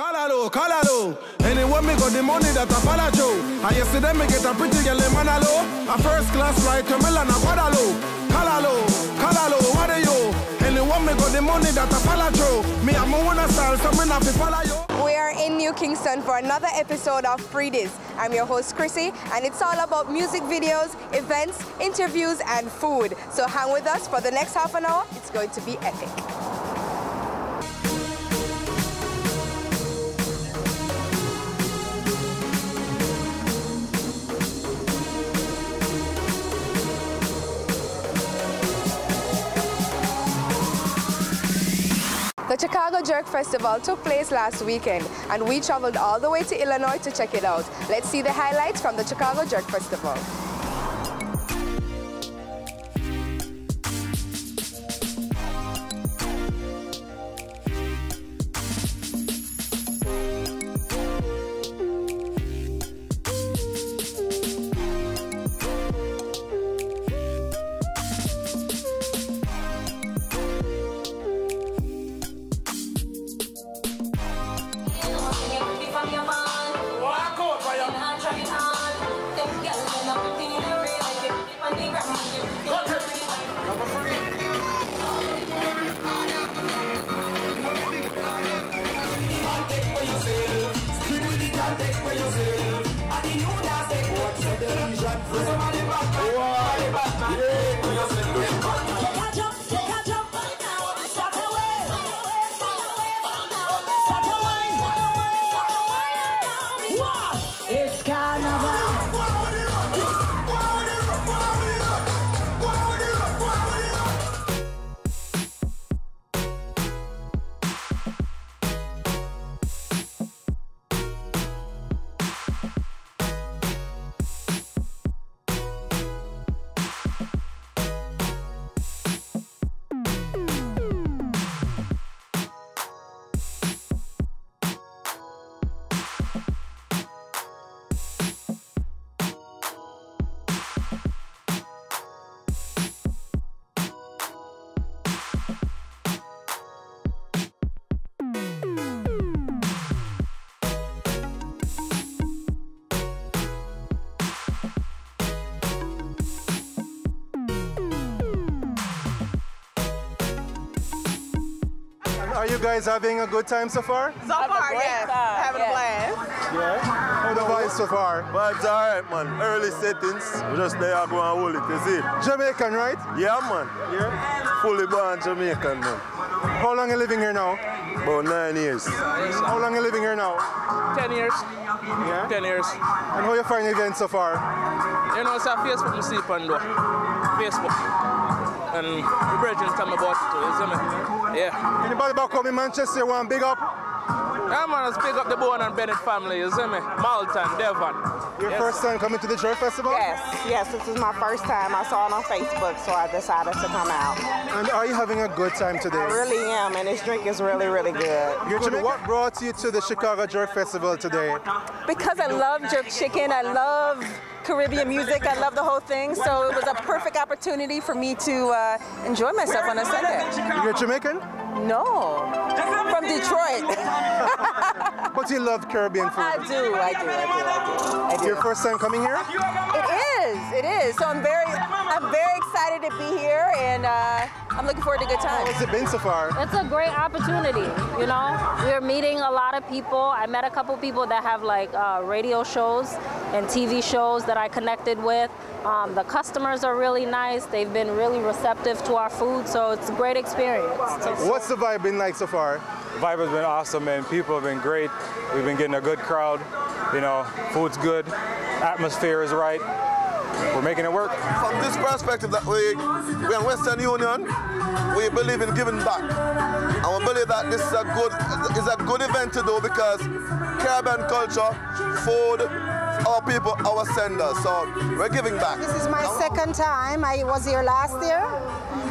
Calaloo, Calaloo. Anyone me got the money that I follow you. And yesterday me get a pretty girl in Manalo. A first class flight to Milan and Guadaloo. Calaloo, Calaloo, what are you? Anyone me got the money that I follow you. Me I'm a winner style, so me not follow you. We are in New Kingston for another episode of Pree Dis. I'm your host Chrissy, and it's all about music videos, events, interviews, and food. So hang with us for the next half an hour. It's going to be epic. The Chicago Jerk Festival took place last weekend, and we traveled all the way to Illinois to check it out. Let's see the highlights from the Chicago Jerk Festival. Are you guys having a good time so far? So far, yes. Having a blast. Yeah? How the vibes so far? Vibes alright, man. Early settings. We just there go and hold it, you see. Jamaican, right? Yeah, man. Yeah? Fully born Jamaican, man. How long are you living here now? About 9 years. How long are you living here now? 10 years. Yeah? 10 years. And how you find the event so far? You know, it's a Facebook I sleep on though. Facebook. And the brethren tell me about it too, you see me? Yeah. Anybody back home in Manchester want big up? Yeah, man, let's pick up the Bowen and Bennett family, you see me? Malton, Devon. Your first time coming to the Jerk Festival? Yes, this is my first time. I saw it on Facebook, so I decided to come out. And are you having a good time today? I really am, and this drink is really, really good. What brought you to the Chicago Jerk Festival today? Because I love jerk chicken, I love Caribbean music, I love the whole thing, so it was a perfect opportunity for me to enjoy myself on a Sunday. You're Jamaican? No, from Detroit. But you love Caribbean food? I do. Your first time coming here? It is. So I'm very excited to be here, and I'm looking forward to a good time. How's it been so far? It's a great opportunity, you know. We're meeting a lot of people. I met a couple people that have like radio shows and TV shows that I connected with. The customers are really nice. They've been really receptive to our food, so it's a great experience. What's the vibe been like so far? The vibe has been awesome, and people have been great. We've been getting a good crowd. You know, food's good, atmosphere is right. We're making it work. From this perspective that we're in Western Union, we believe in giving back. And we believe that this is a good event to do because Caribbean culture, food, our people, our senders. So we're giving back. This is my second time. I was here last year.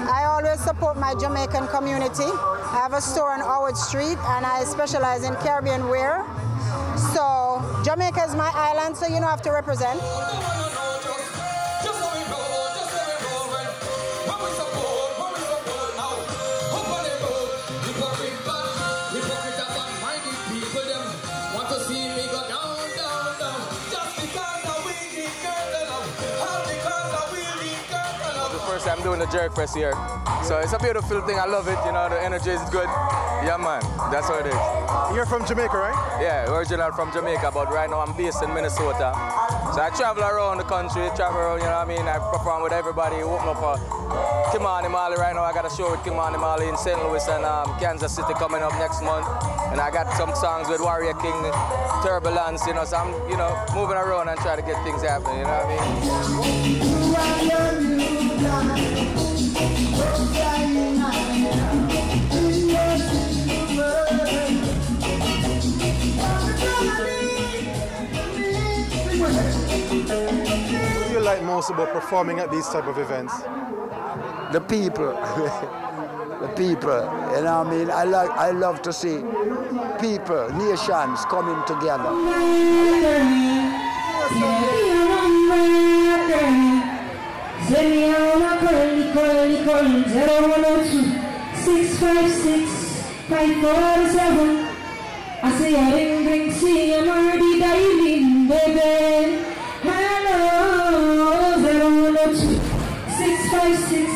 I always support my Jamaican community. I have a store on Howard Street and I specialize in Caribbean wear. So Jamaica is my island, so you know I have to represent. to see me go down, down, down. Just because I will need girl, all because I will need girl. The first time doing the Jerk Fest here. So it's a beautiful thing, I love it, you know, the energy is good. Yeah man, that's what it is. You're from Jamaica, right? Yeah, original from Jamaica, but right now I'm based in Minnesota. So I travel around the country, travel around, you know what I mean? I perform with everybody, open up for Kimani Mali right now. I got a show with Kimani Mali in St. Louis and Kansas City coming up next month. And I got some songs with Warrior King, Turbulence, you know, so I'm, you know, moving around and trying to get things happening, you know what I mean? What do you like most about performing at these type of events? The people. The people, you know what I mean? I love to see people, nations coming together. I say I ring, see I'm already dialing, baby. Hello, 012 656.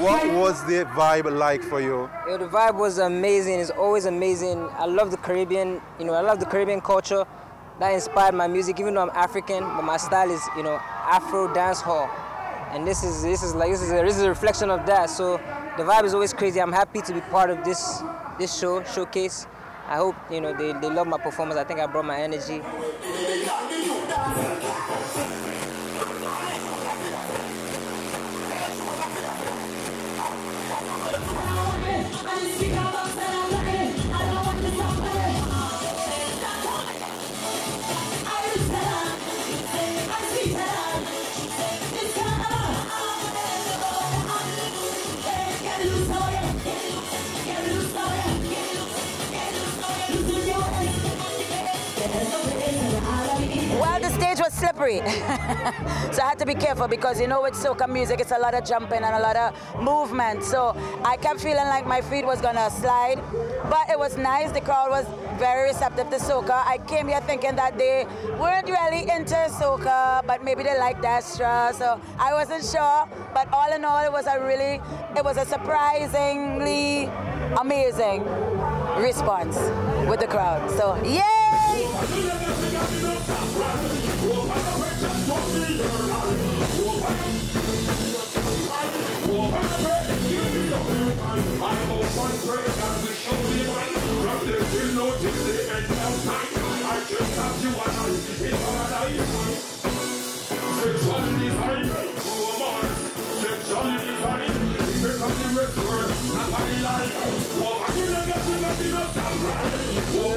What was the vibe like for you? Yo, the vibe was amazing. It's always amazing. I love the Caribbean. You know, I love the Caribbean culture. That inspired my music, even though I'm African, but my style is, you know, Afro dancehall. And this is a reflection of that. So the vibe is always crazy. I'm happy to be part of this showcase. I hope, you know, they love my performance. I think I brought my energy. Well, the stage was slippery, so I had to be careful because, you know, with soca music, it's a lot of jumping and a lot of movement. So I kept feeling like my feet was gonna slide, but it was nice. The crowd was very receptive to soca. I came here thinking that they weren't really into soca, but maybe they liked Astra, so I wasn't sure. But all in all, it was a surprisingly amazing response with the crowd. So, yay!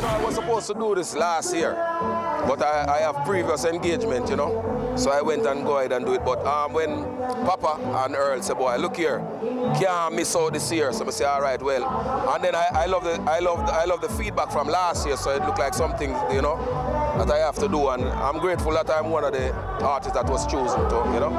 I was supposed to do this last year, but I have previous engagement, you know, so I went and go ahead and do it. But when Papa and Earl said, boy, look here, can't miss out this year, so I say, all right, well. And then I love the feedback from last year, so it looked like something, you know, that I have to do, and I'm grateful that I'm one of the artists that was chosen to, you know.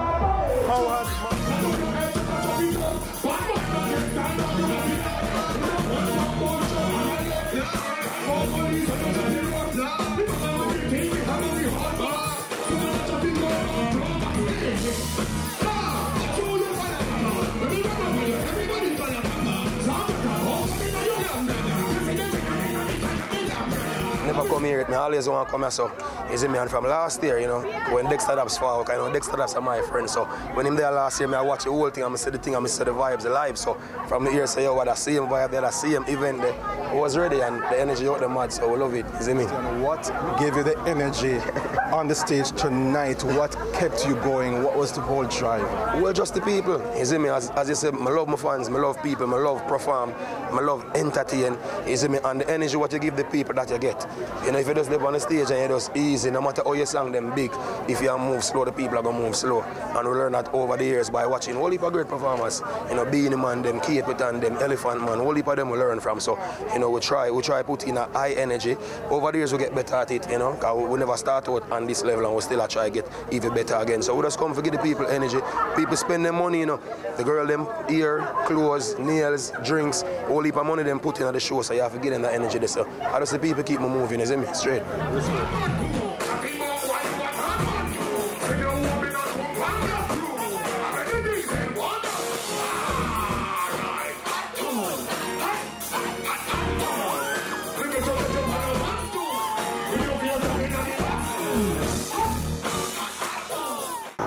Never come here, I always want to come here, so is it me? And from last year, you know, when Dexter Daps fall, I know Dexter Daps are my friend, so when him there last year, I watch the whole thing, I see the thing, I see the vibes alive, so from the year, say, yo, what I see him vibe there, I see him event there, I was ready, and the energy out the mad, so we love it, is it me? What gave you the energy on the stage tonight? What kept you going? What was the whole drive? Well, just the people, is it me? As you said, I love my fans, I love people, I love perform, I love entertain, is it me? And the energy what you give the people that you get. You know, if you just live on the stage and you just easy, no matter how you sing them big, if you move slow, the people are going to move slow. And we learn that over the years by watching whole heap of great performers. You know, Beanie Man, them, Capitan, them, Elephant Man, whole heap of them we learn from. So, you know, we try put in a high energy. Over the years we get better at it, you know, because we never start out on this level and we still try to get even better again. So we just come to give the people energy. People spend their money, you know. The girl, them, ear, clothes, nails, drinks, whole heap of money them put in at the show, so you have to give them that energy. So I just see people keep me moving You see me? Straight.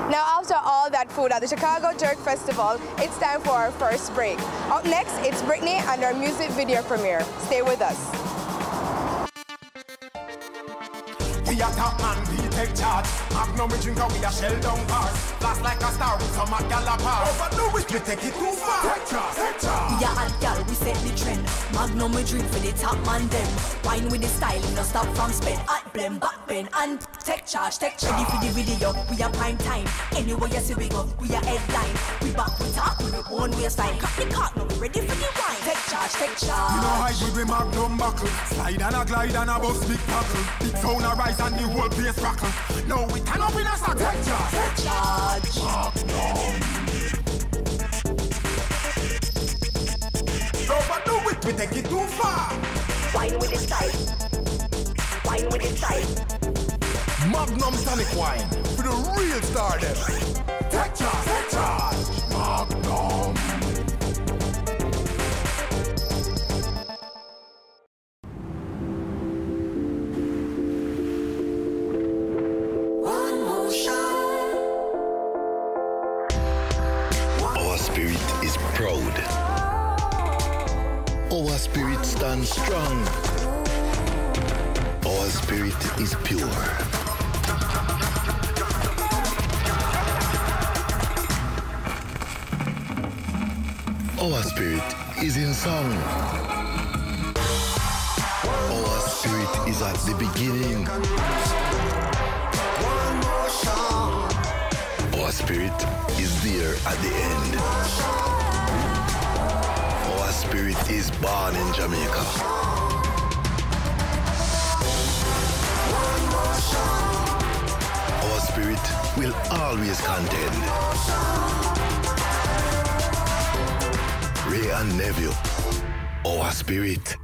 Now, after all that food at the Chicago Jerk Festival, it's time for our first break. Up next, it's Brittny and our music video premiere. Stay with us. We are top man, we take charge. Magnum, we drink out, we are shell down bars. Blast like a star with some Galapagos. Overdo it, we take it too far. Take charge, take charge. We are hot gal, we set the trend. Magnum, we drink for the top man them. Wine with the style, no stop from spend. Hot blend, back bend, and take charge, take charge. Ready for the video, we are prime time. Anywhere you see we go, we are headline. We back, we talk, we own waistline. Cut the cock, now we ready for the wine. Take charge, take charge. You know how we be Magnum buckle. Slide and a glide and a bust big tackle. Big sound a rise and the whole place rockle. Now we turn up in a sack. Take charge, take charge. Magnum. Overdo it, we take it too far. Wine with the style. Wine with the style. Magnum tonic wine for the real star them. Take charge, take charge. Magnum. Proud. Our spirit stands strong. Our spirit is pure. Our spirit is in song. Our spirit is at the beginning. Our spirit is there at the end. Our spirit is born in Jamaica. Our spirit will always contend. Ray and Nephew, our spirit.